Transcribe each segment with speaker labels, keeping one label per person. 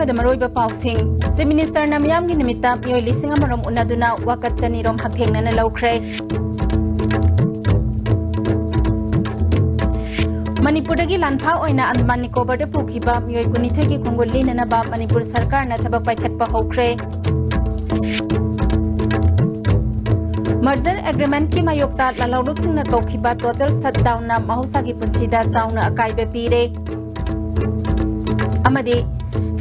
Speaker 1: ꯑꯍꯥꯟꯕꯗ ꯃꯔꯣꯏꯕ ꯄꯥꯎꯁꯤꯡ ꯆꯤꯐ ꯃꯤꯅꯤꯁꯇꯔꯅ ꯃꯤꯌꯥꯝꯒꯤ ꯅꯨꯃꯤꯠꯇ ꯃꯤꯑꯣꯏ 1,000 ꯎꯅꯗꯨꯅ ꯋꯥꯀꯠ 200 ꯍꯛꯊꯦꯡꯅꯅ ꯂꯧꯈ꯭ꯔꯦ꯫ ꯃꯅꯤꯄꯨꯔꯗꯒꯤ ꯂꯥꯟꯐꯥ ꯑꯣꯏꯅ ꯑꯟꯗꯃꯥꯟ ꯅꯤꯀꯣꯕꯔꯗ ꯄꯨꯈꯤꯕ ꯃꯤꯑꯣꯏ 22ꯒꯤ ꯈꯣꯡꯒꯨꯜ ꯂꯤꯅꯅꯕ ꯃꯅꯤꯄꯨꯔ ꯁꯔꯀꯥꯔꯅ ꯊꯕꯛ ꯄꯥꯏꯈꯠꯄ ꯍꯧꯈ꯭ꯔꯦ꯫ मर्जर एग्रीमेंट की मायोक्ता लालौलुकसिंगना कौखिबा टोटल शटडाउन महौसागी पुंसीदा चाउना अकाइबे पीरे। अमदी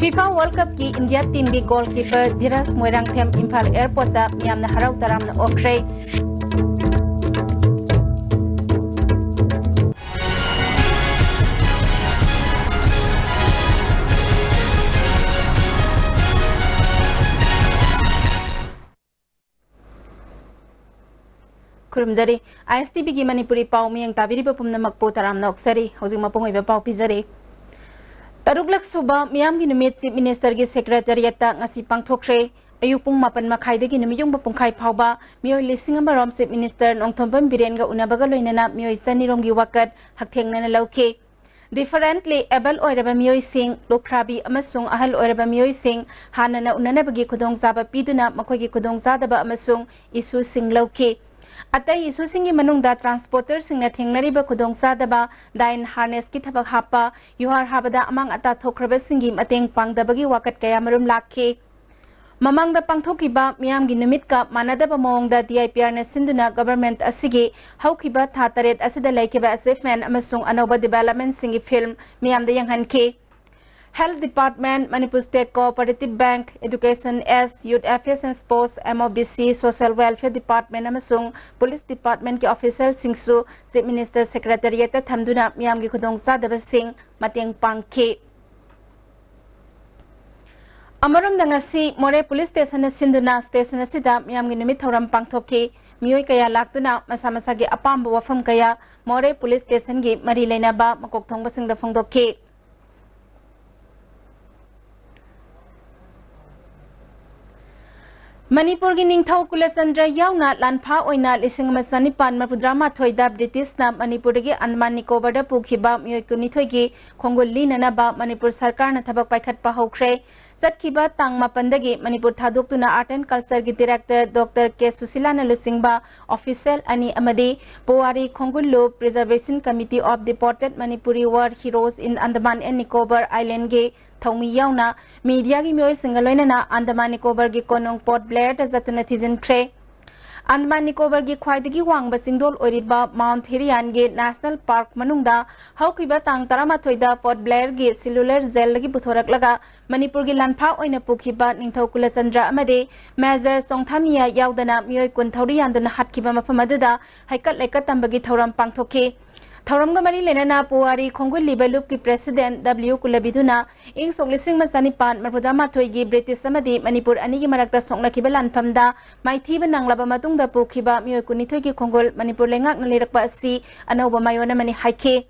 Speaker 1: फीफा वर्ल्ड कप की इंडिया टीम की गोलकीपर धीरज मोइरांगथेम इम्फाल एयरपोर्ट मियामना हराउ तरामना ओख्रे। खुरुमजरी ISTB की मणिपुरी पाउ मियंग ताबिरिबा पुमनमक पो तरामना ओक्सरी हौजिक मपुंग ओइबा पाउ पिजरी। तरुकलक सुबा मियामगी नुमित चीफ मिनिस्टर की सेक्रेटरिएटता ngasi पांगथोखरे। अयुक पुंग 4 मखाइदगी नुमियुंग पुंखाइ फावबा मियोइ 1,000 चीफ मिनिस्टर नोंथोंबम बिरेनगा उनाबगा लोइनना मियोइ 200 की वकत हक्थेंगनना लौखे। डिफरेंटली एबल ओइरबा मियोइ सिंग लोख्राबी अमसुंग अहल ओइरबा मियोइ सिंग हानना उननबगी खुदोंजाबा पीदुना मखोइगी खुदोंजादबा अमसुंग इशू सिंग लौखे। अतई इशू सिंगी मनुंगदा ट्रांसपोर्टर सिंगना थेंगनरिबा खुदोंचादबा डाइन हार्नेस की थबक हापा युहार हाबदा अमांग अता थोख्रबा सिंगी मतेंग पांगदबगी वाकत कया मरुम लाखे। ममांगदा पांगथोकिबा मियामगी नुमितका मानदबा मओंगदा DIPR ने सिंधुना गवर्नमेंट असिगी हौखिबा था 3 असिदा लैखिबा अचीवमेंट अमसुंग अनौबा डेवलपमेंट सिंगी फिल्म मियामदा यंगहनखे। Health department, Manipur state cooperative bank, education एस, youth affairs and sports, MOBC, social welfare department अमसुंग पुलिस डिपार्टमेंट के ऑफिशियल सिंगसु चीफ मिनिस्टर सेक्रेटरिएट थमदुना मियामगी खुदोंचादबसिंग मतेंग पांगखे। अमरम दंगसी मोरे पुलिस स्टेशन सिंधुना स्टेशन असिदा मियामगी नुमित थौरम पांगथोखे। मियोइ कया लाक्तुना मसा मसागी अपाम्ब वफम कया मोरे पुलिस स्टेशन की मरी लेनाबा मकोक थोंगबसिंगदा फोंदोखे। मणिपुर की निंगथौ कुलचंद्र यावना लानफा ओइना 1994 ब्रिटिशना मणिपुर की अंडमान निकोबार पुखिबा मियोइ 22 की खोंगुल लिननबा मणिपुर सरकारना थबक पाइखटपा हौख्रे। चटखिबा तांग 4 मणिपुर थादोक्तुना आर्ट एंड कल्चर की डायरेक्टर डॉक्टर के सुशीलाना लुसिंगबा ऑफिशियल अनि अमदी पोवारी खोंगुल्लु preservation committee of deported Manipuri war heroes in Andaman and Nicobar island के थौमी यावना मीडिया की मियोइ सिंगलोइनना अंडमान निकोबार की कोनोंग पोर्ट ब्लेयर जतुना थिजिनख्रे। अंडमान निकोबार की ख्वाइदगी वांगबा सिंगदोल ओरिबा माउंट हेरियान के नेशनल पार्क मनुंगदा हौखिबा तांग 13 पोर्ट ब्लेयर की सेलुलर जेल लगी पुथोरकलगा मणिपुर की लानफा ओइना पुखिबा निंगथौ कुलचंद्र अमदे मेजर सोंगथामिया यावदना मियोइ 20 यान्दुना हातखिबा मफम अदुदा हाइकट लेकट तंबगी थौरम पांगथोखे। थौरमगा मरी लेना पुवारी खोंगुल लिबलुप की प्रेसिडेंट W कुलबिदुना इंग 1995 की ब्रिटिश अमदी मणिपुर अनिगी मरक्ता सोंगनखिबा लानफमदा माइथीबा नंगलाबा मतुंगदा पुखिबा मियोइ 22 की खोंगुल मणिपुर लेंगाकना लेरकपा असि अनौबा मायोना मनि हाइखे।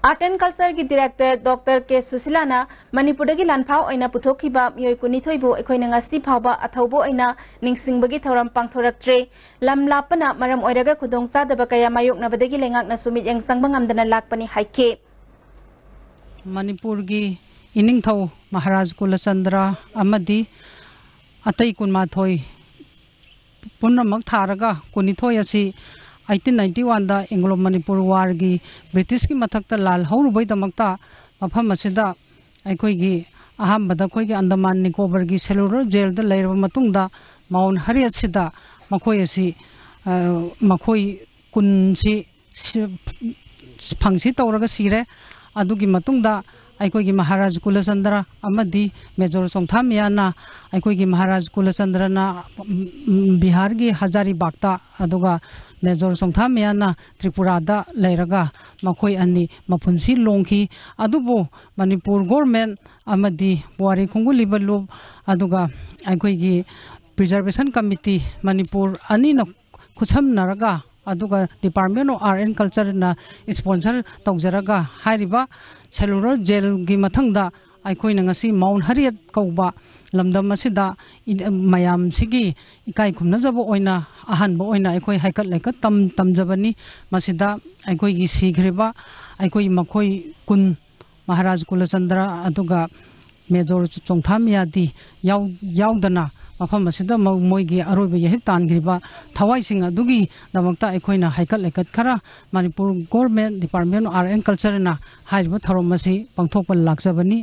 Speaker 1: आर्ट एंड कल्चर की डायरेक्टर डॉक्टर के सुशीलाना मणिपुर की लानफा ओइना पुथोखिबा मियोइ 22 बु अखोइना ngasi फावबा अथौबो ओइना निंगसिंगबगी थौरम पांगथोरक्त्रे। लम लापना मरम ओइरगा खुदोंचादबा कया मायोकनबदगी लेंगाकना सुमित यंगसंगबा ngamdana लाकपनि हाइखे।
Speaker 2: मणिपुर की इनिंगथौ महाराज कुलचंद्र अमदी अतै 19 पुनमक थारगा 22 असि 1891 दा इंग्लो मणिपुर वार की ब्रिटिश की मथक लाल हौरुबैदमक्ता मफम असिदा अखोइगी अहमबदा अखोइगी अंडमान निकोबार की सेलुलर जेल दा लैरबा मतुंगदा माउंट हेरियट सिदा मखोइ असि मखोइ कुनसी फंगसी तौरगा सिरे अदुगी मतुंगदा अखोइगी महाराज कुलचंद्र अमदी मेजर सोंगथामियाना अखोइगी महाराज कुलचंद्रना बिहार की हजारीबागता अदुगा मेजर सोंगथामियाना त्रिपुरादा लैरगा मखोइ अनि मफुनसी लोंखी अदुबो मणिपुर गवर्नमेंट अमदी पुवारी खोंगुलिबलु अदुगा अखोइगी प्रिजर्वेशन कमिटी मणिपुर अनिना खुसमनरगा अदुगा department of art and culture ना स्पॉन्सर तौजरगा हारिबा सेलुलर जेल की मथंगदा अखोइना ngasi माउंट हेरियट कौबा लमदम असिदा मयाम सिगी इकाई खुमनजबो ओइना अहनबो ओइना अखोइ हाइकट लेकट तमजबनी मसिदा अखोइगी सिग्रेबा अखोइ मखोइ कुन महाराज कुलचंद्र अदुगा मेजर चोंथामियादी याउदना मफम असिदा मोइगी अरोइबा यहिब तानग्रिबा थवाइसिंग अदुगी दमक्ता अखोइना हाइकल लेकत खरा Manipur government department art and culture ना हाइबा थरोम मसी पंगथोकपा लाक्सबनी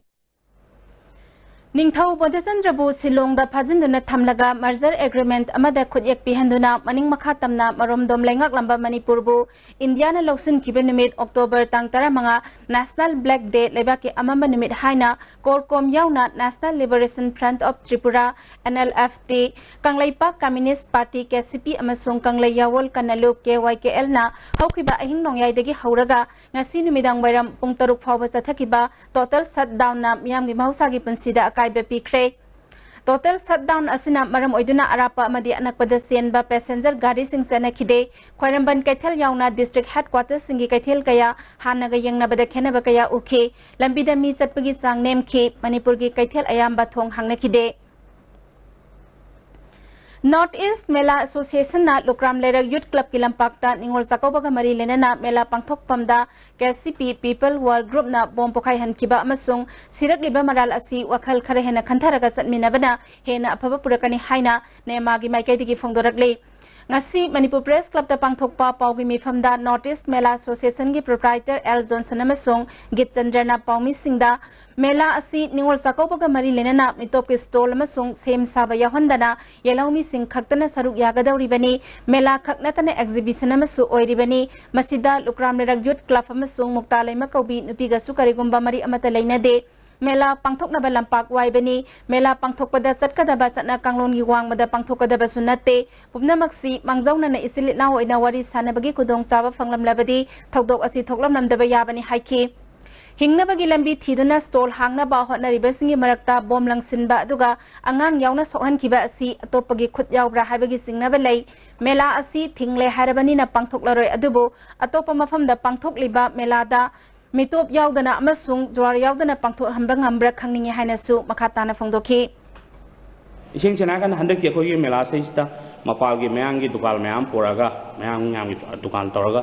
Speaker 1: निंगथौ बोधचंद्रबु सिलोंग फाजिंदुना थमलगा मर्जर एग्रीमेंट अमदा खुदयक पिहंदुना मनिंग मखा तमना मरोमदोम लेंगाक लंबा मणिपुरबु इंडियाना लौसिन किबे निमित अक्टोबर तांग 15 नेशनल ब्लैक डे लेबा के अमम निमित हाइना कोरकोम याउना national liberation front of Tripura NLFT Kangleipak communist party KCP अमसुंग कंगले यावल कनलुप KYKL ना हौखिबा अहिंग नोंयाइदगी हौरगा ngasi numidang bayram pung 6 फावबा चथकिबा टोटल शटडाउन ना मियामगी महौसागी पुंसीदा पिखरे टोटल शटडाउन असना मरम ओइदुना अरापा अमदी अनकपदा सेनबा पैसेंजर गाड़ी सिंग सनखिदे खोरंबन कैथल याउना डिस्ट्रिक्ट हेडक्वार्टर सिंगी कैथल कया हानगा यंगनबदा खेनबा कया उखे लंबिदा मी चटपगी सांग नेमखे मणिपुर की कैथल अयामबा थोंग हांगनखिदे नॉर्थ ईस्ट मेला एसोसिएशन ना लुक्राम लेरक यूथ क्लब की लंपाक्ता निंगोल चाकोबगा मरी लेना मेला पांथोकपमदा KCP पीपल वर्क ग्रुप ना बोम पोखाई हनखिबा अमसुंग सिरकलिबा मराल असि वखल खरे हेना खंथारगा चटमिनाबना हेना अफबा पुरकनी हाइना नेमागी माइकैदिगी फोंदोरकले ngasi Manipur Press Club ta pangthokpa paugi mifamda North East Mela Association gi proprietor L Johnson amasung Git Chandrana paumi singda Mela asi ningol sakobaga mari lenana mitop ki stall amasung sem saba yahondana yelaumi sing khaktana saruk yagadawri bani Mela khaknatana exhibition amasu oiribani masida lukram lerak youth club amasung muktalai makaubi nupiga sukarigumba mari amata leinade मेला पांथोकनबा लंपाक वाइबनी मेला पांथोकपदा चटकदबा चटना कांगलोन गी वांगमदा पांथोकदबा सुनते पुबनमक्सी मांगजौना इसिलिना ओइना वारी सानबगी खुदोंग चाबा फंगलमलबदी थौदोक असि थोकलमनमदबा याबनी हाइखि हिंगनबगी लंबी थीदुना stall हांगनबा होटनरिबसिंगी मरक्ता बोम लंगसिनबा अदुगा अंगांग यावना सोहनखिबा असि अतोपगी खुद यावब्रा हाइबगी सिंगनबा लै मेला असि थिंगले हारबनीना पांथोकलरोय अदुबो अतोप मफमदा पांथोकलिबा मेलादा मितोप यावदना अमसुंग ज्वार यावदना पांथो हंबा ngambra khangningi hainasu makhatana phongdokhi
Speaker 3: ising chanagan handak ki khoi mela seista mapagi mayang gi dukal mayam poraga mayang ngam gi dukan toraga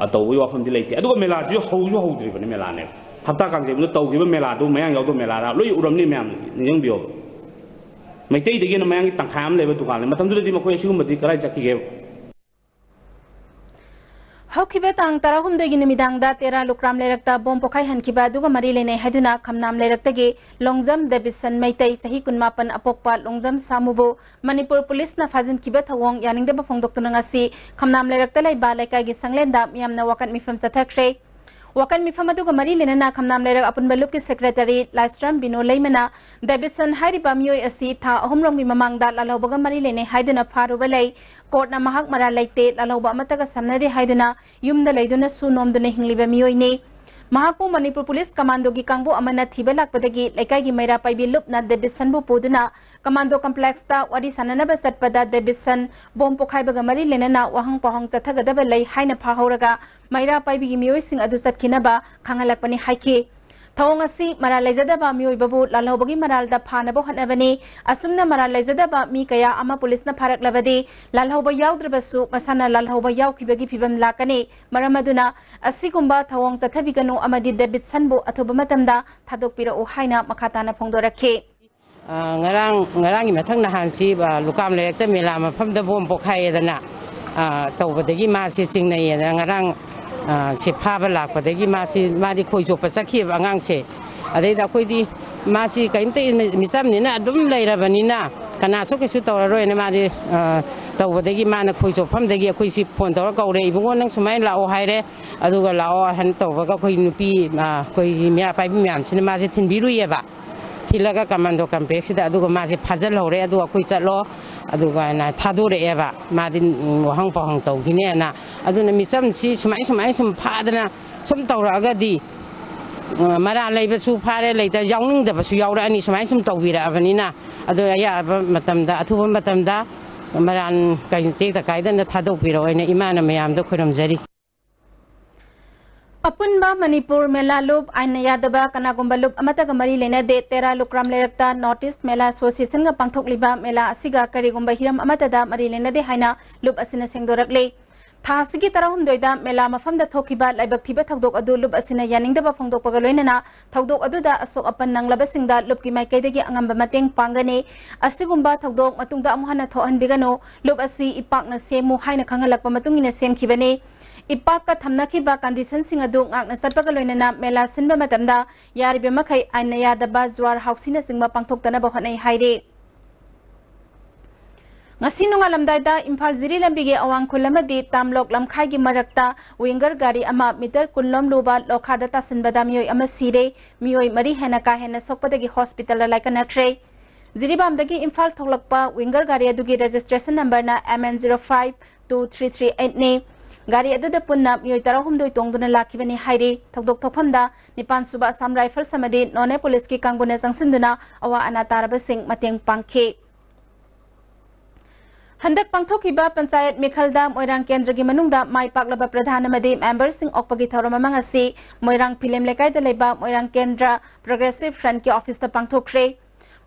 Speaker 3: atawi wafam di leite aduga mela ju houju houdri bani mela ne hapta kang je bu taw gi mela du mayang yaw do mela ra loi uram ni mayam ningjang bio maitei de gi na mayang gi tangkham le ba dukan le matam du di makhoi sigum di karai chakki ge
Speaker 1: हौखिबे तांग तरहुमदगी निमिदांगदा तेरा लुक्राम लेरक्ता बोम पोखाई हनखिबा दुगा मरी लेने हैदुना खमनाम लेरक्तगे Longjam deviation Meitei सही 19 अपोकपा Longjam सामुबो Manipur police ना फाजिन खिबा थवोंग यानिंगदबा फोंदोक्तुना ngasi खमनाम लेरक्ता लैबा लेकागी संगलेंदा मियामना वकन मिफम चथखरे वकन मिफम अदुगा मरी लेना खमनाम लेरक अपुनबा loop की secretary लाइस्ट्रम बिनो लेमना डेविसन हाइरिबा मियोय असि था अहुमरोंगी ममांगदा लालौबगा मरी लेने हैदुना फारुबा लै कोर्ट ना महक मरा लेते लालौबा अमतगा समनदे हैदुना युमदा लैदुना सुनोमदुना हिंगलिबा मियोयने महापु मणिपुर पुलिस कमांडो की कांगबो अमना थीबा लाकपदगी लेकागी मैरा पाइबी लुपना डेविसन बु पुदुना कमांडो कॉम्प्लेक्स ता वारी सननबा चटपदा डेविसन बोम पोखाइबगा मरी लेना वहंग पहंग चथगदबा लै हाइना फाहौरगा मैरा पाइबी मियोयसिंग अदु चटखिनबा खांगलकपनि हाइखि थौंग असि मरा लेजदबा मियोयबबु लालौबगी मरालदा फानबो हनबनी असुमना मरा लेजदबा मी कया अमा पुलिसना फारकलबदी लालौबा याउद्रबसु मसाना लालौबा याउखिबगी फिबम लाकने मरमदुना असिगुंबा थौंग चथबिगनु अमदि डेविडसनबु अथुबा मतमदा थादोकपिरो हाइना मखाताना फोंदोरखे
Speaker 4: ngarang mathang na hansi ba lukam lekta mela mafamda bom pokhayedana tawbadagi ma si singnai ngarang se phaba lakpadagi ma di khoi jop sakhi angang se adai da khoi di ma si kainte misam ni na adum leirabani na kana so ke su tawroi na ma di tawbadagi ma na khoi jop famdagi khoi si phone tawra kaure ibungo nang sumai lao haire aduga lao han tawbaga khoi nupi khoi mya pai myam sin ma si thinbiru yeba थिलगा commando complex दा अदुगा मासे फाजल होरे अदुगा कोइ चलो अदुगा ना थादोरे एबा मादिन वहंग पहंग तौगिने ना अदुना मिसम सी सुमाई सुम फादना सुम तौरागदी मरा लेबसु फारे लेता याउनिंग दबसु याउरा अनि सुमाई सुम तौबिरा अबनिना अदु या मतमदा अथुबा मतमदा मरान काइते ता काइदन थादोपिरो ओइना इमाना मयाम दो खुरमजरी
Speaker 1: अपुनबा मणिपुर मेला लुप आइन यादबा कनागुंबा लुप अमतगा मरी लेना दे तेरा लुक्राम लेरक्ता नॉर्थ ईस्ट मेला एसोसिएशन गा पांथोकलिबा मेला असिगा करिगुंबा हिरम अमतदा मरी लेना दे हाइना लुप असिना सेंगदोरकले थासिगी तरहुमदोइदा मेला मफमदा थोखिबा लाइबक थिबा थौदोक अदु लुप असिना यानिंगदबा फोंदोकपगा लोइनना थौदोक अदुदा असोक अपन नंगलबसिंगदा लुपकी माइकैदगी अंगंबा मतेंग पांगने असिगुम्बा थौदोक मतुंगदा अमुहना थोहनबिगनो लुप असि इपाकना सेमु हाइना खंगलकपा मतुंगिना सेमखिबने इपाक का थमनखिबा कंडीशन सिंग अदु ngakna चटपगा लोइनना मेला सिनबा मतमदा यारिबे मखै आइना यादबा ज्वार हाउसिना सिंगबा पांथोक्तना बहनै हाइरे ngasi nongalamdaida imphal jiri lambige awang khulamadi tamlok lamkhai gi marakta winger gari ama meter kunlom luba lokhada tasinbada miyoi ama sire miyoi mari hena ka hena sokpadagi hospital la laikana khre jiribamdagi imphal tholakpa winger gari adugi registration number na MN052338 ne gari aduda punna miyoi tarahumdoi tongduna lakhibani haire thokdok thokphamda nipan suba assam rifle samadi none police ki kangbuna sangsinduna awa ana taraba sing mateng pangkhe हंदक पांथोकिबा panchayat मिखलदा Moirang केंद्र की मनुंगदा माई पाकलबा प्रधानमंत्री member Singh ओकपगी थौरम among असि Moirang film लेकाइदा लेबा मोइरांग केंद्र progressive front की office ता पांथोखरे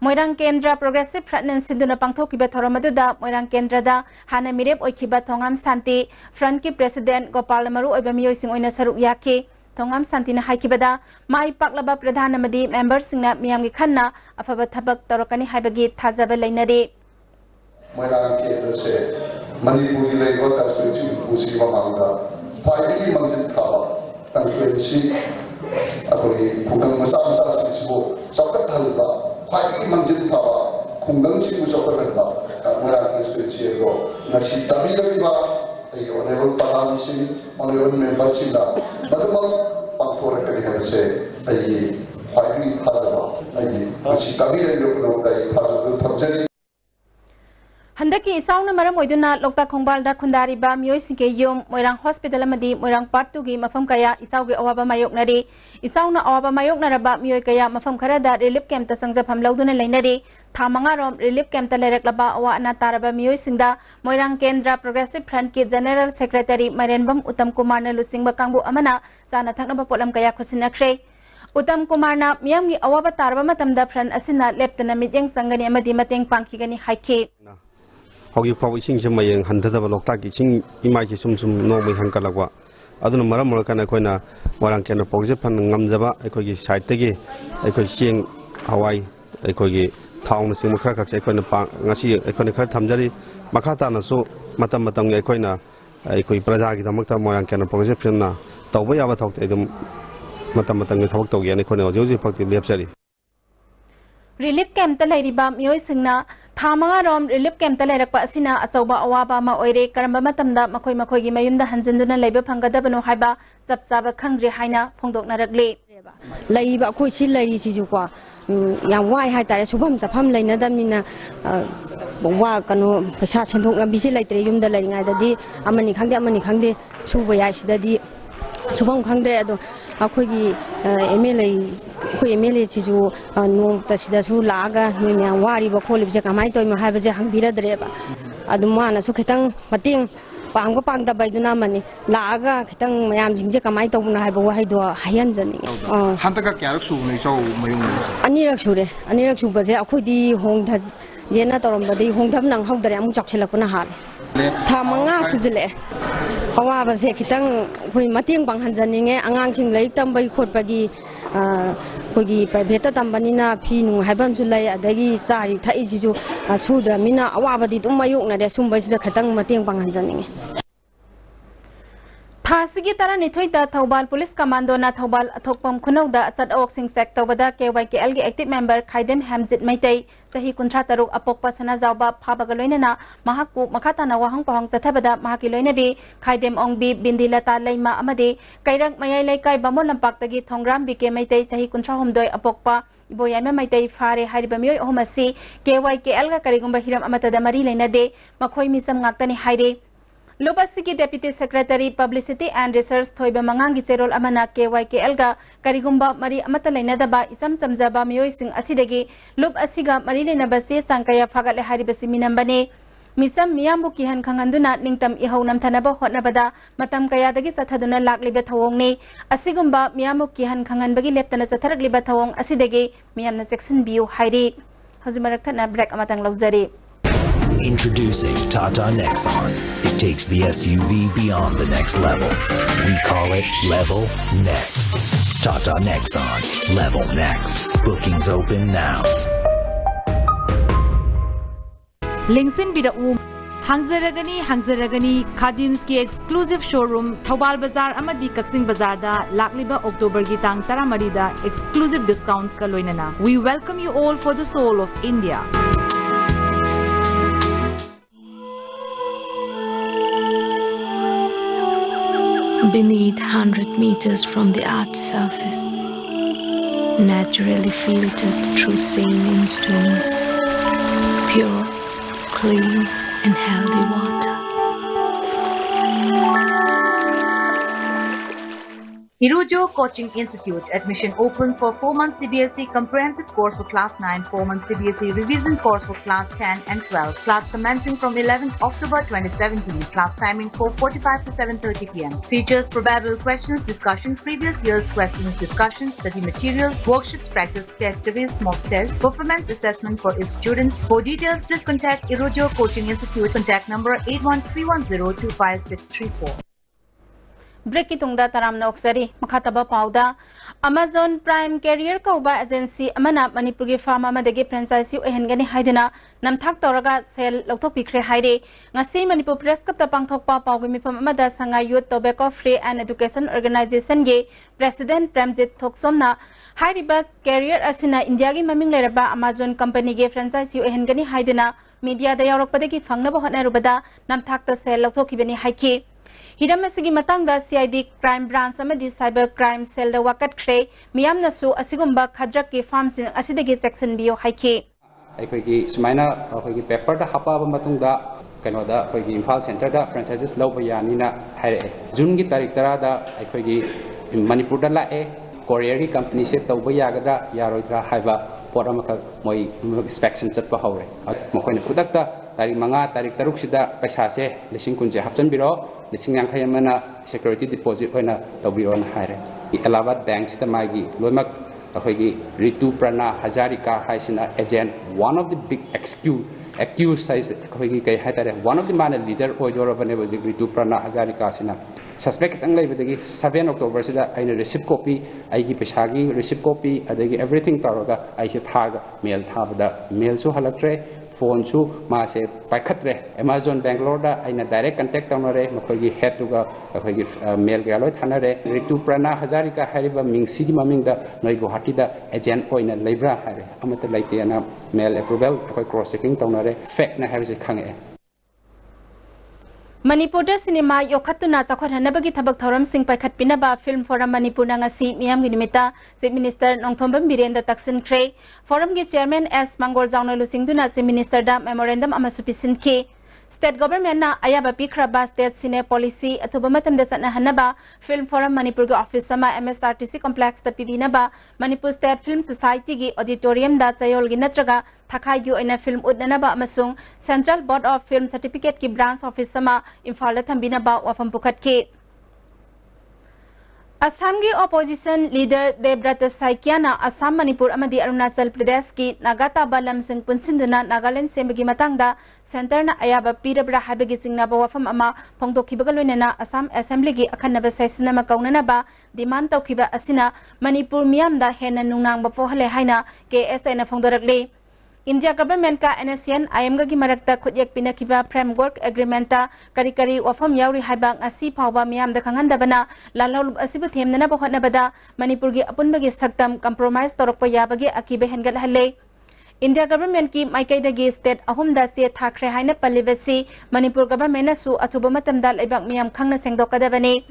Speaker 1: मोइरांग केंद्र प्रोग्रेसिव फ्रंट सिंधुना पांथोकिबा थौरम अदुदा मोइरांग केंद्रदा हाना मिरेप ओइखिबा थोंगाम शांति फ्रंट की प्रेसिडेंट गोपाल मरु ओइबा मियोइ सिंह ओइना सरुक याखे थोंगाम शांतिना हाइखिबदा माई पाकलबा प्रधानमंत्री मेंबर सिंहना मियामगी खन्ना अफबा थबक तौरकनी हाइबगी थाजबा लेनरे
Speaker 5: Moirang Kendra se Manipuri Labour Constituency Pusi Mamanga Finally Manjin Kawa Tankensi Akori Kundang Masam Sasibo Sokat Halba Finally Manjin Kawa Kundang Sibu Sokat Halba Moirang Constituency Ego Nasi Tabi Labiba Honorable Palan Singh Honorable Member Singh Madama Pangtora Kari Habse Finally Hazaba Nasi Tabi Labiba Hazaba Tamjani
Speaker 1: हंदकी इसाउना मरम ओइदुना लोकता खोंगबालदा खुंदारिबा मियोइ सिंके युम मोइरांग हॉस्पिटल अमदी मोइरांग पार्ट 2 गी मफम कया इसाउगे अवाबा मायोकनरी इसाउना अवाबा मायोकनरबा मियोइ कया मफम खरादा रिलीफ कैंप ता संगजफम लौदुना लेनरी था मंगारोम रिलीफ कैंप ता लेरकलबा अवा अना तारबा मियोइ सिंगदा मोइरांग केंद्र प्रोग्रेसिव फ्रंट के जनरल सेक्रेटरी मरेनबम उत्तम कुमार न लुसिंगबा कांगबु अमना जाना थकनबा पोलम कया खुसिनखरे उत्तम कुमार न मियमगी अवाबा तारबा मतमदा फ्रंट असिना लेप्तना मिजेंग संगनी अमदी मतेंग पांखिगनी हाइखे
Speaker 6: हौगी फाव इसिंग से मयंग हंधदब लोकताक इसिंग इमाइसे सुम नोमई हंकलकवा अदुना मरम मरकना अखोइना मोरांग केंद्र प्रोजेक्ट फन ngamjaba अखोगी साइड तगी अखोई सेंग हवाई अखोगी थाउन सिंग खरा खक अखोइना ngasi अखोइना खरा थमजरी मखा तानसु मतम मतम अखोइना अखोई प्रजा की दमकता मोरांग केंद्र प्रोजेक्ट फन तौबा याबा थौते एकदम मतम मतम की थबक तौगे अखोइना हौजी फक्ति लेपसरी
Speaker 1: रिलीफ कैंप ता लेरिबा मियोइ सिंगना थामंगा रोम रिलीफ कैंप ता लेरकपा असिना अचौबा अवाबा मा ओइरे करम मतमदा मखोइ मखोइगी मयुमदा हंजिनदुना लेबे फंगदबनो हाइबा चपचाबा खंग्रे हाइना फोंदोकनरकले
Speaker 7: लेरिबा अखोइ सि लेरि सिजुको याम वाइ हाइतारे सुभम चफम लेनदमिना वा कनो पैसा सेंथोक लबिसे लेतरे युमदा लेरिङाइददि अमनि खंगदे सुबा याइसिददि सुभम खंगदे अदो अखोइगी एमएलए सिजु नोंग तसिदसु लागा नोइम्या वारिबा खोलिबजे कमाइ तोइमा हाइबजे हंबिरदरेबा अदुमानासु खितंग मतेंग पांग पांगदबाइदुना मनि लागा खितंग मयाम जिंजे कमाइ तौबुना हाइबा वाहिदो हायनजनि
Speaker 8: हंतका क्यारक सुनै चौ मयुङ
Speaker 7: अनिरक सुबजे अखोइदि होंधा येना तोरमबदि होंधब नंग हौदरे अमु चक्छलकना हाले था मंगा सुजले अवाबसे खितंग खोइ मतेंग पांगहनजनिङे आंगांसिंग लाइक तंबई खोटपगी खोगी प्राइवेट तंबनिना फी नु हाइबमसु लै अदगी सारी थाइसिजु सुद्रमिना अवाबदि तुम मयुकनरे सुंबसिदा खतंग मतेंग पांगहनजनिङे
Speaker 1: थासिगी तारा निथोइदा थौबाल पुलिस कमांडो ना थौबाल अथोकपम खुनौदा चटओक सिंग सेक तौबदा KYKL गे एक्टिव मेंबर खाइदेम हेमजित मैतै चाही 53 अपोकपा सना जावबा फाबगा लोइनना महाकु मखाताना वाहंग पहंग चथबदा महाकि लोइनबी खाइदेम ओंगबी बिंदिलता लैमा अमदे कैरक मयाइ लैकाइ बामोल लंपाक्तगी थोंग्राम बिके मैतै चाही 53 अपोकपा इबोयामे मैतै फारे हारिबा मियोइ अहमसी KYKL गा करिगुंबा हिरम अमतदा मरी लैनदे मखोइ मिसम ngakतनि हाइरे लोबसिगी deputy secretary publicity and research थोइबा मंगांगी सेरोल अमना KYKL गा करिगुंबा मरी अमत लेनदबा इसम समजाबा मियोइ सिंग असिदगी लोब असिगा मरी लेनबसे सांकया फागले हारिबसि मिनंबने मिसम मियामबु किहन खंगंदुना निंगतम इहौ नमथनबा होटनबदा मतम कयादगी सथदुना लाक्लिबा थवोंगने असिगुंबा मियामबु किहन खंगनबगी लेप्तना सथरकलिबा थवोंग असिदगी मियामना सेक्शन बियु हाइरी हजि मरकथना ब्रेक अमतंग लौजरी
Speaker 9: Introducing Tata Nexon. It takes the SUV beyond the next level. We call it Level Next. Tata Nexon. Level Next. Bookings open now.
Speaker 10: Lingsin Bidau. Hangzaragani Khadim's ki exclusive showroom Thobal Bazaar amadi Kaksing Bazaar da lakliba October gi tang taramari da exclusive discounts ka loinana. We welcome you all for the soul of India.
Speaker 11: Beneath 100 meters from the Earth's surface, naturally filtered through saline stones, pure, clean and healthy water.
Speaker 10: Irujo Coaching Institute admission open for 4-month CBSE comprehensive course for class 9, 4-month CBSE revision course for class 10 and 12. Class commencing from 11th October 2017. Class timing 4:45 to 7:30 p.m. Features probable questions, discussion, previous year's questions, discussion, study materials, worksheets, practice test series, mock test, performance assessment for its students. For details, please contact Irujo Coaching Institute. Contact number 81310256634.
Speaker 1: Break itungda taramna oksari makhataba pauda Amazon Prime Career kauba agency amana Manipur gi farm amadagi franchise ohengani haidina namthak toraga sel lokthok pikre haide ngasi Manipur Press Club ta pangthokpa paugi mifam amada sanga youth tobacco free and education organization ge president Premjit Thoksomna hairiba career asina India gi maming leraba Amazon company ge franchise ohengani haidina media da yaurokpadagi fangnaba hotnarubada namthak ta sel lokthokibani haiki Hidamasigi matangda CID crime branch amadi cyber crime cell da wakat kre miyamnasu asigumba khadrak ki farms asidagi section bio haiki
Speaker 12: aikogi sumaina aikogi paper da hapa ba matungda kano da aikogi Imphal center da franchises lawba yani na haire June gi tarik tara da aikogi Manipur da la courier gi company se tawba yagadra yaroidra haiba pora makak moi inspection chatpa hore mokoina pudakta tarik manga tarik taruk sida paisa se lising kunje hapchan biro lising yang khayamana security deposit hoina tawbiro na haire Allahabad bank sida magi loimak akoigi Ritu Prana Hazarika haisina agent one of the big accused size akoigi kai haitare one of the man leader oidorabane was Ritu Prana Hazarika sina suspect ang laibadagi 7 October sida aina receipt copy aigi pesagi receipt copy adagi everything taraga aise thaga mail thabada mail su halakre phone su mase paikatre Amazon Bangalore da aina direct contact tawnare makogi head to ga akogi mail ga loi thanare Ritu Prana Hazarika hariba mingsi gi maming da noi Guwahati da agent oina leibra hare amata laite ana mail approval akoi cross checking tawnare fact na habise khange
Speaker 1: Manipur da cinema yokhatuna chakhathanabagi thabak thoram sing paikhat pinaba film forum Manipur na ngasi miyam gi nimita chief minister Nongthombam Birenda taksin kre forum gi chairman S Mangor Jangno lusingduna chief minister da memorandum amasu pisin ki state government na ayaba pikraba state cine policy athuba matam da sanna hanaba film forum Manipur gi office sama MSRTC complex da pibinaba Manipur state film society gi auditorium da chayol gi natraga thakai gi oina film udnanaba amasung central board of film certificate ki branch office sama Imphal da thambinaba wafam pukhat ki Assam ki opposition leader Debrata Saikiana Assam Manipur amadi Arunachal Pradesh ki Nagata Balam Singh Punsinduna Nagaland sembagi matangda center na ayaba pirabra habagi singnaba wafam ama phongdokhibaga loinana Assam assembly gi akhanaba session ama kaunanaba demand tawkhiba asina Manipur miyamda hena nungnang bafo hale haina KSA na phongdorakle India government ka NSN IMG gi marakta khudyak pinakiba framework agreement ta kari wafam yauri haibang asi phawba miyam da khangandabana lalhaulub asibu themnana bahotnabada Manipur gi apunbagi saktam compromise torokpa yabagi akibe hengal halle India government ki maikaidagi state ahum da se thakre haina palibasi Manipur government na su athuba matamda laibak miyam khangna sengdokadabani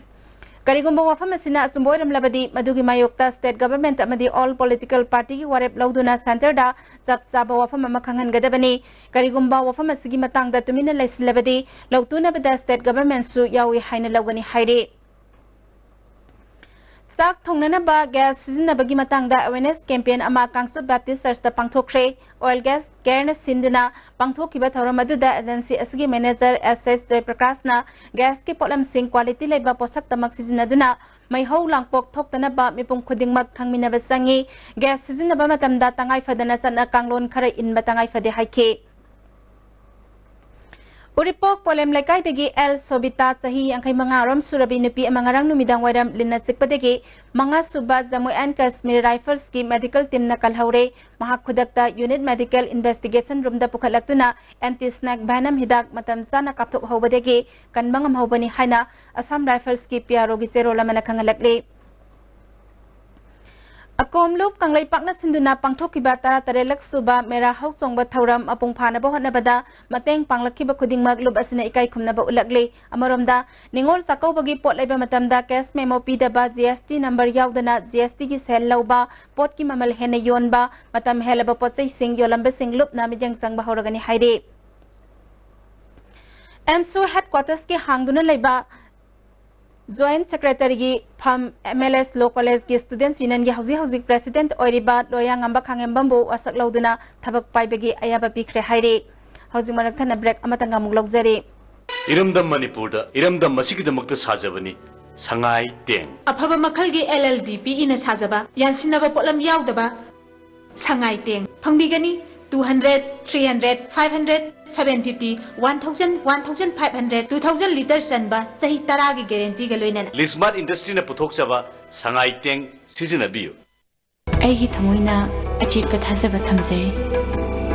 Speaker 1: Karigumba wafam asina sumboiram labadi madugi mayokta state government amadi all political party ki warep lauduna center da chap chaba wafam ama khangan gadabani Karigumba wafam asigi matang da tumina laisil labadi lautuna bada state government su yawi haina lawgani haire Chak thongnana ba gas sizinabagi matangda awareness campaign ama Kangsu Baptist Church da pangthokre oil gas Kerna Sinduna pangthokiba thoram aduda agency asigi manager SS Joy Prakash na gas ki polam sing quality leba posak tamak sizinaduna mai ho langpok thoktana ba mipung khudingmak thangminaba sangi gas sizinaba matamda tangai fadana sana kanglon khara inba tangai fade haike Uripok polem lekai degi El Sobita Sahi angkai mangaram surabi nupi amangarang numidang waram lina sikpadegi manga subat Jammu and Kashmir Rifles ki medical team na kalhaure mahakudakta unit medical investigation room da pukhalaktuna anti snack banam hidak matam sana kapthok hobadegi kan mangam hobani haina Assam Rifles ki PRO gi zero lamana khangalakle Akom loop kanglay pakna sinduna pangthokiba tara tarelak suba mera hawk songba thauram apung phana ba hotnabada mateng panglakiba khuding mag loop asina ikai khumnaba ulagle amaromda ningol sakau bagi pot laiba matamda cash memo pidaba GST number yaudana GST gi sel lauba pot ki mamal hene yonba matam helaba potsai sing yolamba sing loop na mijang sangba horagani haide MSO headquarters ki hangduna laiba Joint Secretary gi Pham MLS Law College gi Students Union gi hauzi President Oiriba Loyang amba khangem bambu wasak lauduna thabak paibagi ayaba pikre haire hauzi manak thana break amatanga muk lokjari
Speaker 13: Iramdam Manipurda Iramdam masigidamukta sajabani Sangai Teng
Speaker 14: Aphaba makhalgi LLDP ina sajaba yansinaba potlam yaudaba Sangai Teng phangbigani 200, 300, 500, 750, 1000, 1500, 2000 liters sanba chahi tara gi guarantee ga loina
Speaker 13: Lismart industry na puthok chaba Sangai Teng season abiyo
Speaker 11: Ai hi thamoina achit pathasaba thamjari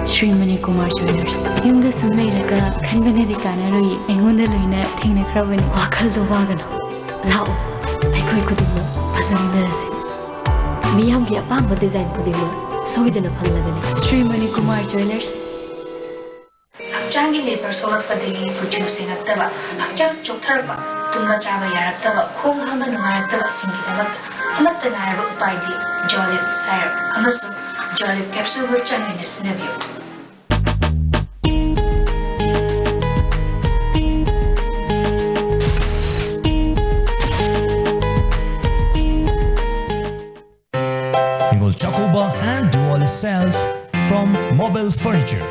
Speaker 11: Shri Mani Kumar Jewelers yumda samnai raga khanbane dikana roi engonda loina thengna khrabani wakhal do wagana lao ai koi kudimo phasani rase miyam gi apamba design kudimo Soidana Pangladani. Shri Mani Kumar Jewelers.
Speaker 15: Hakchangi labor solar padegi producing attaba. Hakchang choktarba. Tumma chaba yaraktaba. Khong hama nungarataba singidaba. Amatta naraba upaidi. Jolib syrup. Amasu Jolib capsule with changin sinabio.
Speaker 16: Chocobar and Diwali sales from Mobile Furniture.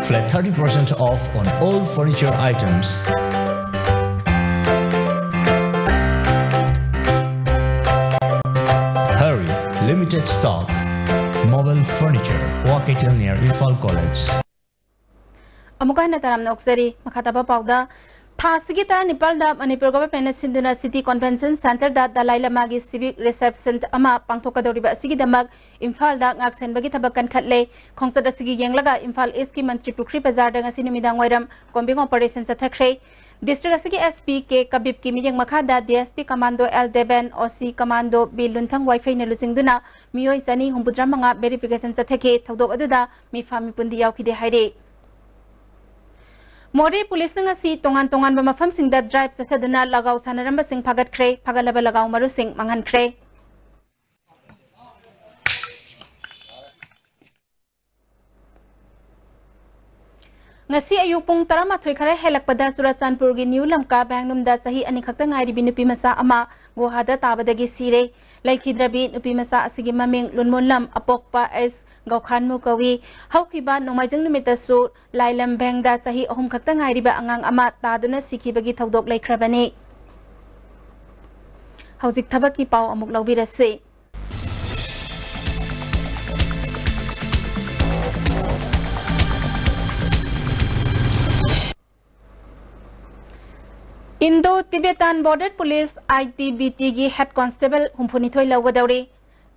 Speaker 16: Flat 30% off on all furniture items. Hurry, limited stock. Mobile Furniture, Wakatel near Infal College.
Speaker 1: Amukai na taram na oksari makataba pauda Thasigi tara Nepal da Manipur government sinduna city convention center da Dalai Lama gi civic reception ama pangthokadoriba sigi damag Imphal da ngaksen bagi thabakan khatle khongsad asigi yenglaga Imphal East ki mantri Pukri bazar da ngasi numidang wairam combing operation sa thakre district asigi SP ke Kabib ki miyang makha da DSP commando L Deben OC commando B Lunthang wifi na lusingduna miyoi sani humpudra manga verification sa thake thodok aduda mi fami pundi yaukide haire Mori police nang si tongan-tongan ba mafam sing da drive sa saduna lagaw sanaramba sing pagat kre pagalaba lagaw maru sing manghan kre Ngasi ayupong tarama thoy khare helakpada Surachandpur gi New Lamka Bangnum da sahi ani khakta ngai ribi nupi masa ama gohada tabadagi sire laikhidrabi nupi masa asigi maming lunmonlam apokpa es Gaukhanmu kawi haukiba nomaijang numitasu lailam bangda sahi ahum khakta ngairiba angang ama taduna sikhibagi thodok laikhrabani haujik thabaki pau amuk lawbirase Indo-Tibetan Border Police ITBT gi Head Constable humphuni thoi lawgadawri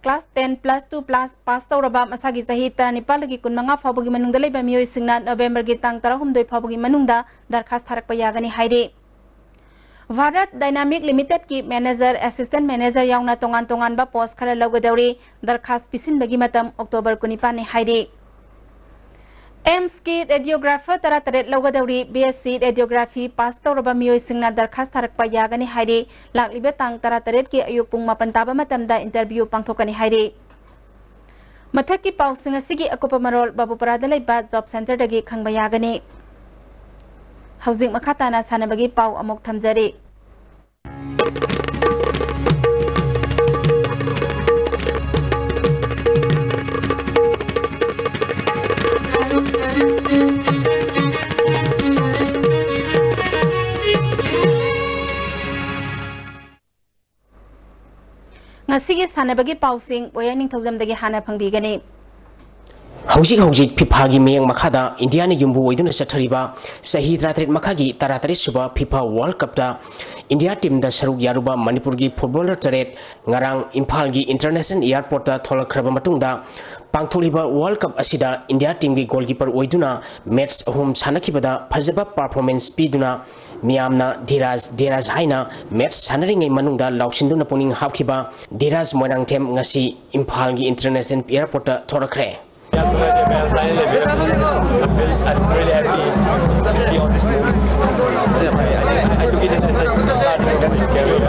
Speaker 1: Class 10 plus 2 plus pass tauraba masagi sahi Nepal gi kunmanga phawbagi manungda leiba miyoi singna November gi tang 12 phawbagi manungda darkhas tharakpa yagani haire Bharat Dynamic Limited ki manager assistant manager yauna tongan ba post khara lawgadawri darkhas pisin bagi matam October 19 ni haire AIMS ki radiographer tara taret lawgadawri BSc radiography pass tauraba miyoi singna darkhas tharakpa yagani haire lakliba tang tara taret ki ayuk pung mapan taba matamda interview pangthokani haire mathaki pau singa sigi akopa marol babu parada leiba job center dagi khangba yagani haujing makhatana sanabagi pau amok thamjari Ngasigi sanabagi pausing boyaning thaujam dagi hana phangbigani
Speaker 17: हौजिक फिफागी मेयंग मखादा India ने युम्बु ओइदुना चथरिबा सही 33 मखागी 33 सुबा फिफा वर्ल्ड कप दा इंडिया टीम दा सरुक यारुबा मणिपुर की फुटबॉलर तरेट ngarang इम्फाल की इंटरनेशनल एयरपोर्ट दा थोलखरबा मतुंगदा पांगथोलिबा वर्ल्ड कप असिदा इंडिया टीम की गोलकीपर ओइदुना मैच अहुम सानखिबदा फजबा परफॉर्मेंस पीदुना मियामना धीराज हाइना मैच सानरिङै मनुंगदा लाउसिन्दुना पुनिङ हापखिबा धीराज मोइनांथेम ngasi इम्फाल की इंटरनेशनल एयरपोर्ट दा थोरखरे
Speaker 18: I'm really happy to see all this moments. I took it as a start of my career.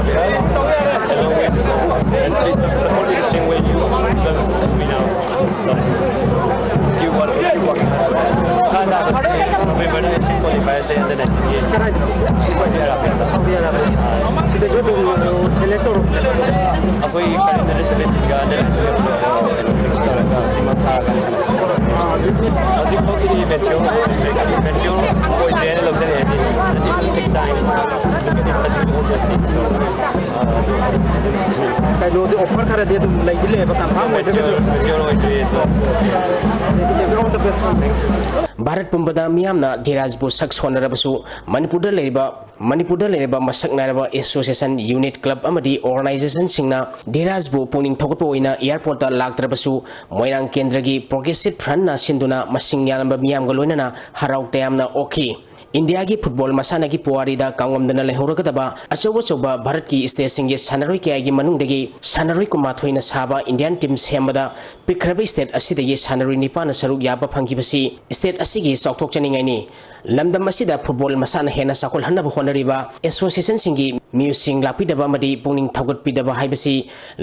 Speaker 18: A long way to go. And please support me the same way you love me now. So, you want to keep working hard. And I remember I see qualifiers later than I did. Saudi Arabia. Saudi Arabia. So the job selector ako yung karin na reserve ka na extra ka timang sa kansa. As you go to the event, you go in there and look at it. It will take time to get in touch with all those things. I know the offer ka rin dito like dili ba kan pamo
Speaker 17: Bharat पुंबदा मियामना धीराजबु सक्स होनरबसु मणिपुरदा लेरिबा मसक नारबा association unit club अमदी organisation सिंगना धीराजबु पुनिंग थोगपो ओइना एयरपोर्ट लाक्तरबसु मोइरांग केंद्रगी प्रोग्रेसिव फ्रंट ना सिंदुना मसिंग यालंबा मियामगा लोइनना हराउ तयामना ओखी इंडिया की फुटबॉल मसाना की पुआरीदा कांगमदना लेहौरगदबा अचौबा भारत की स्टेट सिंगे सानरोई कयागी मनुंगदगी सानरोई कुमाथोइना साबा इंडियन टीम सेमबदा पिखरबा स्टेट असिदगी सानरोई निपान सरुक याबा फंगिबसी स्टेट असिगी चौथोकचनिङैनि लमदम असिदा फुटबॉल मसाना हेना साकोल हन्नब होनरिबा एसोसिएशन सिंगी म्यूजिक लापिदबा मदी पुनिंग थागतपिदबा हाइबसी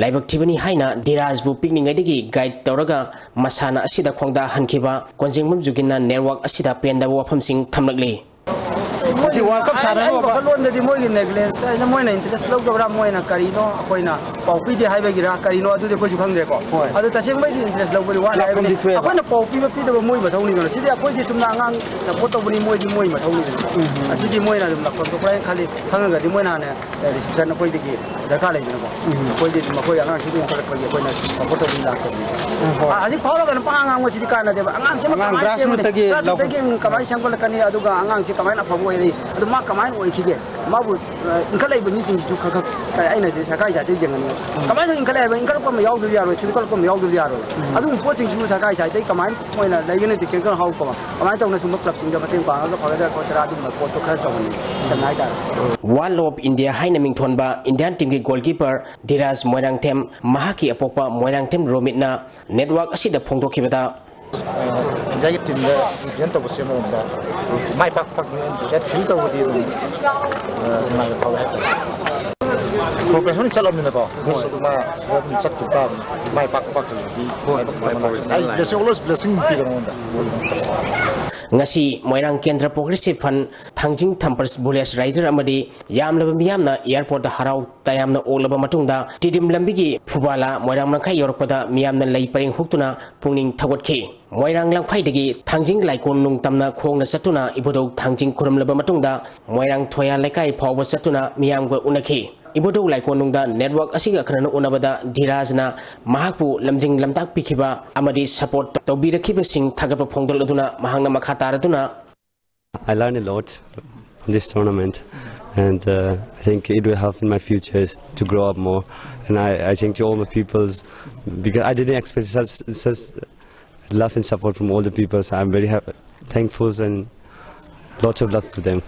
Speaker 17: लाइबक थिबनी हाइना धीराजबु पिकनिङैदगी गाइड तौरगा मसाना असिदा खोंगदा हनखिबा कोंजिंगमम जुगिना नेटवर्क असिदा पेंदबा वफमसिंग थमलगली
Speaker 19: जी वर्ल्ड कप साननो बखलोन मोई नेग्लेंस अइना मोइना इंटरेस्ट लौदबरा मोइना करिनो अखोइना पाउपी दे हाइबगिरा करिनो अदुदे कोइ जुखंगदेको अदु तसेंबैगी इंटरेस्ट लौबरी वा लाइबनि अखोइना पाउपी बपिदबा मोइ मथौनि गनो सिदे अखोइदि सुमना आंगां सपोर्ट तौबनि मोइ मथौनि गनो असिदि मोइना दुम लखन तो प्राय खाली खंगगदि मोइना ने रिसेप्शन अखोइदि दरकार लेजनको अखोइदि मखोइ आंगां सिदि इंटरेस्ट अखोइना सपोर्ट तौबनि लाखबि आजि फावलगन पांगां मसिदि काना देबा आंगां से ग्रासरूटगी कमाइ संगल कनी अदुगा आंगां से कमाइ अफबो ओइरि अदु मा कमाइ ओइखिगे माबु इंखलाइब मिसिंगसु खख आइना जे सरकार जाते जेंगनि कमाइ इंखलाइब इंखलपम यावदु यारो सिलकलपम यावदु यारो अदु पोचिंगसु सरकार जाते कमाइ मोइना लाइगने टिकेंकल हाउ कमा कमाइ तौना सुम क्लब सिंग मतें पांगा फगदा कोतरा अदु पोत खर सवनि सनाइदा
Speaker 17: वाल ऑफ इंडिया हाइना मिंथोनबा इंडियन टीम की गोलकीपर धीराज मोइरांगथेम महाकी अपोपा मोइरांगथेम रोमितना नेटवर्क असिदा फोंदोखिबदा
Speaker 8: इंडिया की टीम दा इवेंट तब से मोंदा माइ पाक जेट फील तबदी माइ पावे प्रोफेशनल चलमने को सदुमा सदुम चत्तुता माइ पाक दी आई जैसे ऑलवेज ब्लेसिंग पिगनोंदा
Speaker 17: ngasi moirang kendra progressive fund thangjing thampers bules rider amadi yamlaba miyamna airport da harau tayamna olaba matungda tidim lambigi phubala moirang nangkhai yorokpada miyamna lei paring huktuna pungning thagotki moirang langphai dagi thangjing laikon nung tamna khongna satuna ibodok thangjing khurumlaba matungda moirang thoya lekai phawba satuna miyamga unakhi ibodok laikonungda network asiga khana unabada dhirajna mahakpu lamjing lamtak pikhiba amadi support tawbirakhiba sing thagapa phongdol aduna mahangna makha taraduna
Speaker 20: I learned a lot from this tournament and I think it will help in my future to grow up more and I think to all the peoples because I didn't expect such love and support from all the people so I'm very happy, thankful and lots of love to them.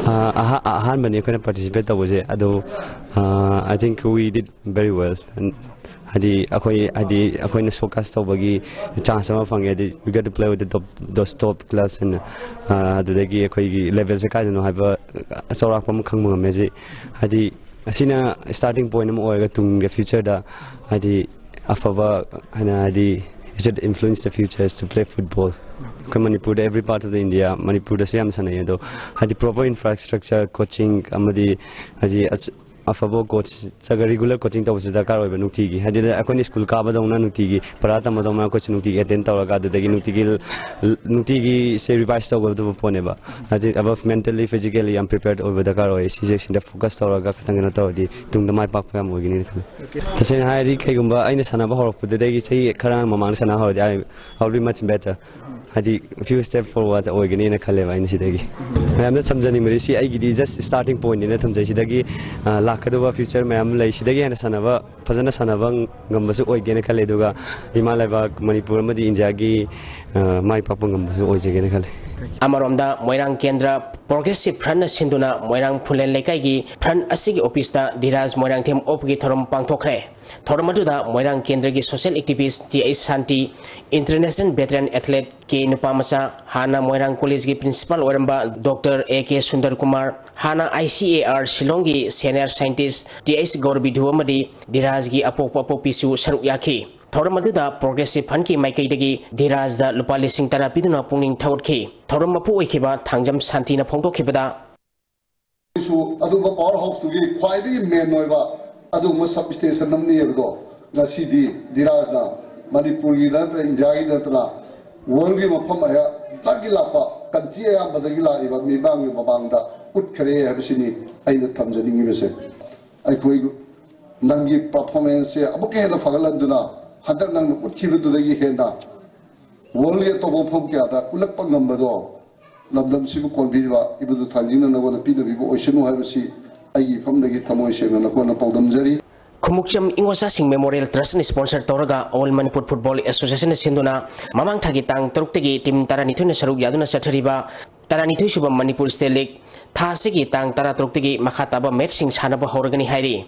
Speaker 20: Ahanbani I participate I think we did very well and akoi na showcase tawbagi chance ama fange we got to play with those top clubs and adudagi akoi gi level se kaino haiba sorak pam khangma meji hadi asina starting point am oiga tung the future da hadi afaba hana hadi it should influence the future to play football. Manipur, every part of the India, Manipur the same sana yedo. Had the proper infrastructure, coaching, amadi, hadi afabo coach chaga regular coaching to was dakar oiba nuti gi hadile akoni school ka badona nuti gi parata madoma coach nuti gi attend tawraga dagi nuti gi se revise to go pone ba hadi above mentally physically I'm prepared over dakar oi sije sinda focus tawraga katangena tawdi tungda mai pak pa mo gini tasen hairi kaigumba aina sana ba horok pudagi sei khara mamang sana hor I'll be much better hadi few step forward oi gini na khale ba ini sidagi I'm not samjani mari si ai gi just starting point in tham jai sidagi lakadwa future mayam lai sidagi na sanaba fazana sanaba ngambasu oi gene khale duga himalaya ba manipur madi india gi mai papang ngambasu oi jegene khale
Speaker 17: Amaromda Moirang Kendra Progressive Front Sinduna Moirang Pulen Lekai gi Front asigi office ta Dhiraj Moirang Them opgi thorom pangthokre thorom aduda Moirang Kendra gi social activist TI Santi International Veteran Athlete ke nupamacha Hana Moirang College gi principal oramba Dr. AK Sundar Kumar Hana ICAR Shillongi senior scientist TI Gorbi Dhuamadi Dhiraj gi apok pisu saruk yakhi thoram aduda Progressive Front ki maikai dagi Dhiraj da lupa lising tara piduna pungning thawtkhi thoram mapu oikhiba thangjam Santi na phongdokhibada
Speaker 5: isu aduba power house tu gi khwaidagi main noiba aduma substation namni ebdo ngasidi Dhiraj na Manipur gi la India gi la world gi mafam aya tagi lapa country ya badagi la iba mi bang babangda utkhare habisini aina thamjani ngi bese ai koi nangi performance abuke hela fagalanduna hadak nang utkibududagi henda world ye to bom kya da ulak pangambado lamdam sibu konbiwa ibudu thanjina na gona pidabi bo oisenu habisi ai famdagi thamoi sena na kona pawdam jari
Speaker 17: Khumukcham Ingosa Singh Memorial Trust ni sponsor toraga All Manipur Football Association sinduna mamang thagi tang taruk tegi tim tara nithuna saruk yaduna sathariba tara nithu suba Manipur State League thasigi tang tara taruk tegi makhataba match sing sanaba horagani hairi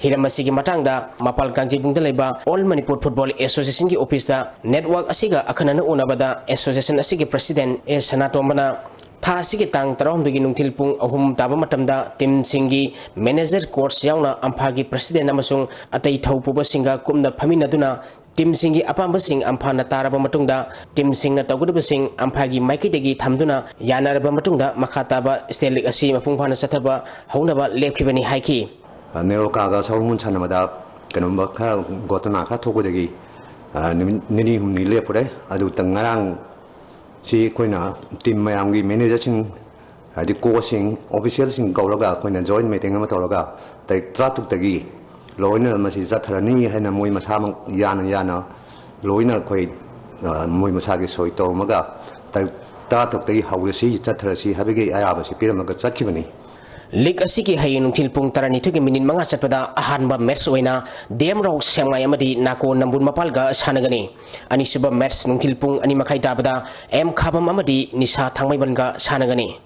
Speaker 17: Hiramasi ki matangda mapal kangjibung leba All Manipur Football Association ki office da network asiga akhanana unabada association asigi president A Sanatomana tha asigi tang tarom dugi nungthil pung ahum taba matamda team singi manager coach yauna amphagi president amasung atai thaupuba singa kumna phaminaduna team singi apamba sing amphana taraba matungda team singna tawgudaba sing amphagi maikidegi thamduna yanaraba matungda makhataba state league asi mapung phana sathaba haunaba lepkhibani haiki
Speaker 21: Nerokaga Salmon Sanamada, Kanumaka, Gotanaka, Togodegi, Nini Humni Lepore, Adu Tangarang, Si Quina, Tim Mayangi, managing the coaching officials in Golaga, when join meeting Amatologa, they tratuk tagi, Loina Masizatrani, and a Mui Masam Yana, Loina Quaid, Mui Masagi Soito Maga, they tratuk tagi, how we see Tatrasi, Habigi Ayabasi, Piramaga Sakivani.
Speaker 17: League asiki hayinung tilpung tarani thugi minin manga chatpada ahanba match oina dem rok semngai amadi nako nambun mapalga sanagani ani suba match nung tilpung ani makai dabada M khabam amadi nisa thangmai banga sanagani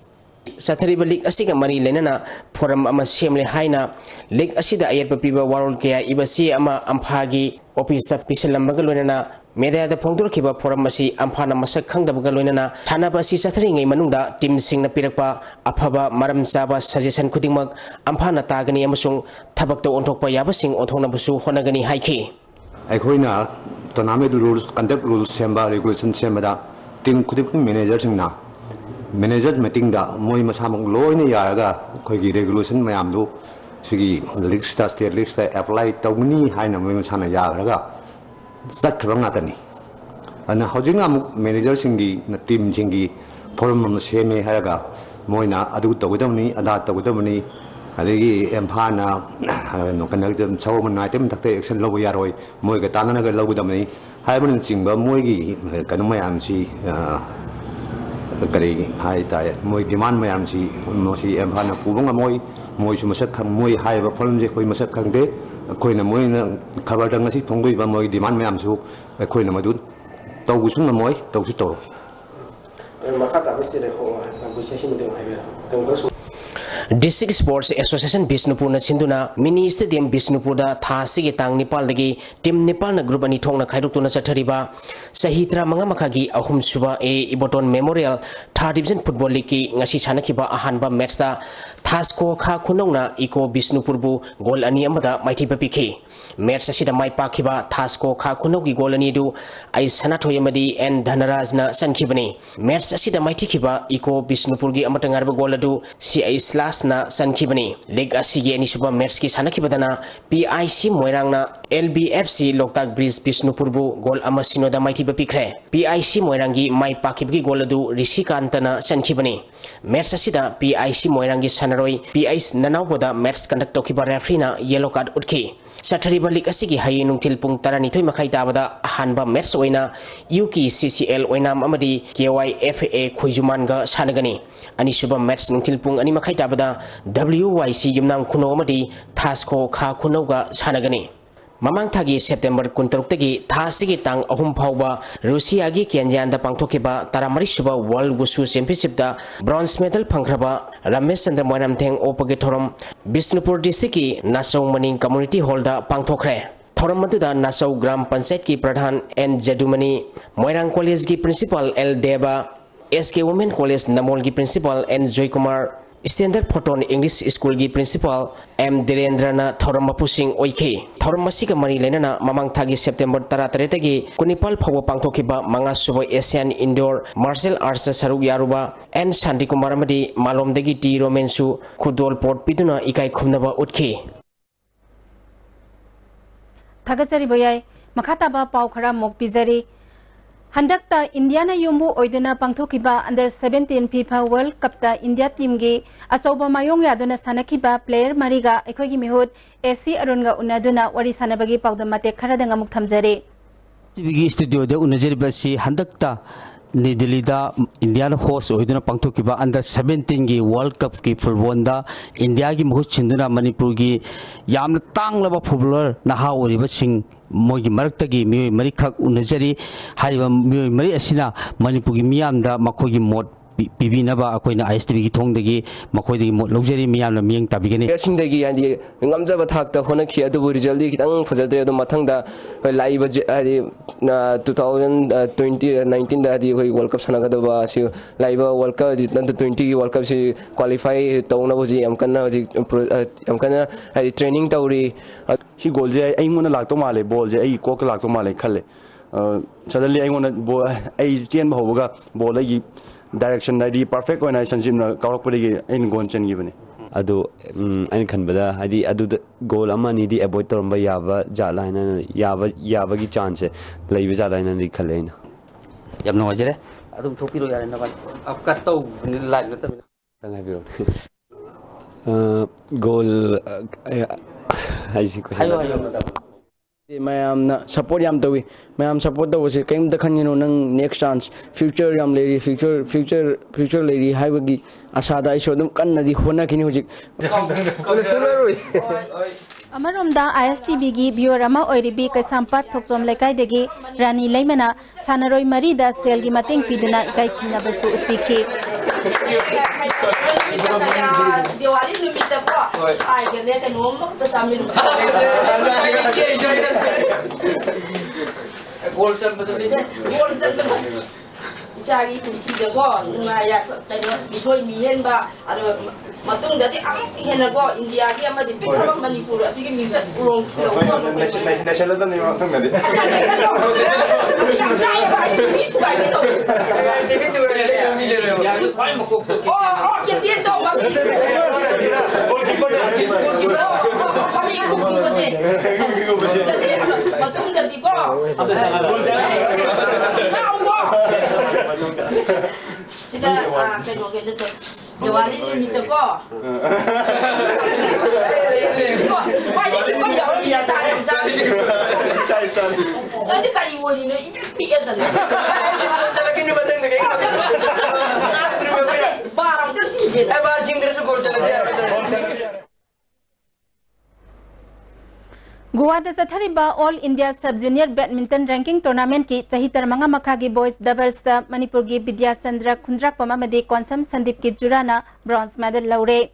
Speaker 17: sathariba league asiga mari lenana forum ama semle haina league asida ayat piba world kaya ibasi ama amphagi office ta piselamba galwenana media da phongdur khiba forum asi amphana masak khangdaba galwenana thanaba si sathari ngai manungda team singna pirakpa afaba maram chaba suggestion khudingmak amphana tagani amasung thabak to onthokpa yabasing onthona busu honagani haiki
Speaker 21: aikoina tournament rules conduct rules semba regulation semba team khuding manager singna manager meeting da moi masamang loina yaraga khoigi regulation mayamdu sigi league state league apply tawni haina moi masana yaraga Zakra Natani. And housing manager singi, team singi, forum semi haga, Moina, Aduta Widamni, Adata Widamni, Adigi, Empana, no connect them, Solomon item, Tate, and Lowyaroi, Moigatana, Lowdamni, Hyman Simba, Moigi, Kanamayamsi, High Tire, Moi demand Mayamsi, Mosi, Empana, Pulunga Moi, Moi Sumasak, Moi High, Polonji, Masakande. Koina Moina Kabadangasi Pongo, Moi demand Mamsu, Koina Madud, Togusuna Moi, Togusto.
Speaker 17: District Sports Association Bisnupur na sinduna mini stadium Bisnupur da tha sigi tang Nepal dagi team Nepal na group ani thongna khaiduk tuna chathariba sahitra manga makhagi ahum suba e iboton memorial tha third division football league की ngasi sanakhiba ahanba match da Thasco Kha Khunongna Iko Bisnupurbu goal ani amada maithiba pikhi match asida mai pakhiba Thasco Kha Khunong gi goal ani du ai Sanathoy amadi N Dhanaraj na sankhibani match asida maithikhiba Iko Bisnupur gi amata ngarba goal adu CI Slash na sankhibani league asigi ani suba match ki sanakhibadana PIC Moirang na LBFC Loktak Bridge Bisnupurbu goal amasino da maithiba pikre PIC Moirang gi mai pakhibgi goal adu Rishikantana sankhibani match asida PIC Moirang gi sanaroi PIC Nanauboda match conduct tokiba referee na yellow card utki Sathariba league asigi hayi nungtil pung 12 makhai tabada ahanba match oina UK CCL oinam amadi KYFA Khuijuman ga sanagani ani suba match nungtil pung ani makhai tabada WYC Yumnam Khuno amadi Thasco Kha Khuno ga sanagani Mamang thagi September 16 tagi thasigi tang ahum phauba Russia gi Kenyan da pangthokiba taramari suba World Wushu Championship da bronze medal phangraba Ramesh Chandra Moinam Theng opage thorom Bisnupur district ki Nasau Maning Community Hall da pangthokre thorom matuda Nasau Gram Panchayat ki Pradhan N Jadumani Moirang College ki Principal L Deba SK Women College Namol ki Principal N Joy Kumar Standard Photon English School gi Principal M Direndrana thorom mapusing oike thorom masika mari lenana mamang thagi September 13 tagi kunipal phawa pangthokiba manga subo Asian Indoor Martial Arts saruk yaruba N Shanti Kumar amadi malom dagi T Romensu khudol port piduna ikai khumnaba utki
Speaker 1: thagachari boyai makhataba pau khara mok pizari Handakta Indiana Yumbu Oiduna Pangthokiba under 17 FIFA World Cup ta India team gi Asoba Mayong Yaduna Sanakiba player Mariga Ekogi Mihut AC Arunga Unaduna Wari Sanabagi Pagdamate Karadanga Muktamjare
Speaker 2: TV studio de unajari basi Handakta Nidilida Indiana host Oiduna Pangthokiba under 17 gi World Cup ki fulbonda India gi Muhut Chinduna Manipur gi Yamna Tanglaba footballer Naha Oriba Singh Mogi Marakagi Mui Marikak Unajari Hariba Mui Mari Asina Manipur gi Miyamda Makogi Mod Pibinaba Akoina ISTV Tongdagi Makoi Mod Luxury Miyamna Miyang Tabigani
Speaker 22: Singdagi and the Ngamzaba Takta Honaki Adu Rizali Kitang Fazade Matanga live 2019 that the World Cup Sanagada live World Cup under 20 World Cup qualify Tonaboji Amkana training Tauri
Speaker 23: she goals I want to like to Male balls a cock like to Male Kale suddenly I want to a chain Hoga ball direction ID perfect when I send him Karakuri in Gonchan given.
Speaker 20: Adu any Kanbada, Adi Adu goal Amani di avoid Toramba Yava, Jalina, Yavagi chance, play with Jalina and the Kalena.
Speaker 2: You have no idea? I don't talk to you. I've got to like
Speaker 20: goal I see.
Speaker 22: Mayam support yam to we. Mayam support the was came the Kanyan next chance. Future yam lady, future lady, Hivagi, Asada, I showed them Kanadi Hona Kinuji.
Speaker 1: Amaromda ISTV gi biorama oiribi ka sampat thoksom lekai degi Rani Leimana Sanaroi Marida sel gi mating piduna ikai khina basu upikhi
Speaker 24: Diwali numita ko ay gane ka no mo ta samil Golden Isagi kunci jago ngaya tayo itoy mihen ba ano matung dati ang henago India gi ama di pikabang Manipur asige minsan urong
Speaker 8: national dan ni matung dati
Speaker 24: Sila kayo ganito Diwali numita ko Pwede ko ba yaw siya tayo sorry Dati kaliwali na ipipiyan na talaga ni batang na kayo barang din sinjit ay barang jingdra sa gol talaga
Speaker 1: Goa da Chathariba All India Sub Junior Badminton Ranking Tournament ki chahi tarmanga makhagi boys doubles da Manipur gi Vidya Chandra Khundrak pamamadi Konsam Sandip ki Jurana bronze medal laure.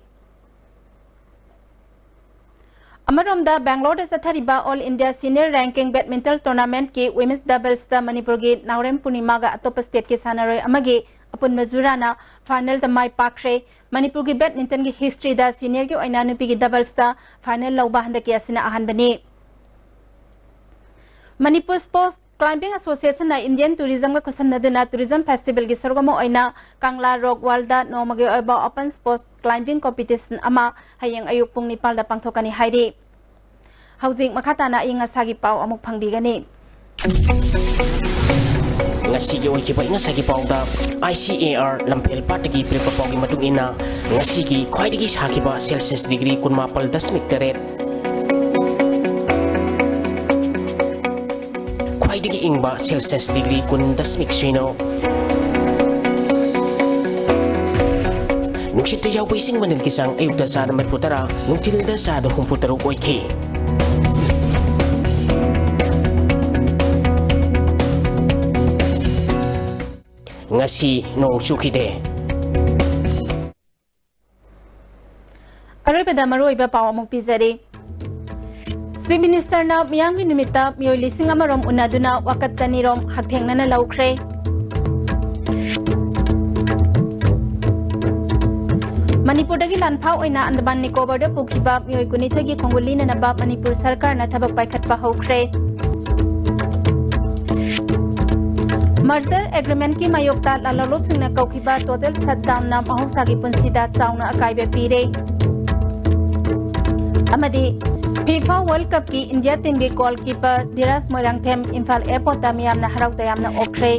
Speaker 1: Amarom da Bangalore da Chathariba All India Senior Ranking Badminton Tournament ki women's doubles da Manipur gi Naurem Punima ga atopa state ki sanaroi amagi अपुन मजुराना final the my पाखरे मणिपुर की badminton की history दा senior की ओइना नुपी की doubles दा final लौबा हंदकी असिना अहनबनी Manipur sports climbing association ना इंडियन टूरिज्म का खुसमनदुना टूरिज्म फेस्टिवल की सरगमो ओइना कांगला रॉक वालदा नोमगे ओइबा ओपन स्पोर्ट्स क्लाइंबिंग कॉम्पिटिशन अमा हयेंग अयुक पुंग निपाल दा पांगथोकनी हाइरी हौजिक मखाताना इंगासागी पाव अमुक फंगबिगनी
Speaker 17: ngasi gi oiki bai ngasa gi pauda ICAR lampel patgi prepa paugi matung ina ngasi gi khwaidigi sakiba celsius degree kunmapal dasmik teret khwaidigi ingba celsius degree kun dasmik sino nukshit yaw bising manil kisang ayukda sa na matputara nungtilda sa da humputaru oiki ngasi nong chukide
Speaker 1: अरे पेदा मरोई बा पाव अमुक पिजरे सी minister ना मियांग की निमित्ता मियोई लिसिंग अमरोम उनादुना वकत चनीरोम हकथेंगना लौख्रे Manipur दगी लानफा ओइना Andaman Nicobar the पुखिबा मियोई कुनिथगी खोंगुलीना नबा मणिपुर सरकार ना थबक पाइखटपा हौख्रे मर्जर एग्रीमेंट की मायोक्ता लालौलोप सिंह कौखिबा टोटल शटडाउन ना महौसा की पुंसीदा चाउना अकाइबे पीरे अमदी फीफा वर्ल्ड कप की इंडिया टीम के गोलकीपर धीरज मोइरांगथेम इम्फाल एयरपोर्ट ता मियामना हराउता यामना ओख्रे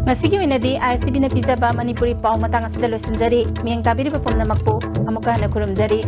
Speaker 1: ngasi gi winadi ISTV na pizaba manipuri paw matang asida loisanjari miang tabiri pa pomna makpo amuka na kurum jari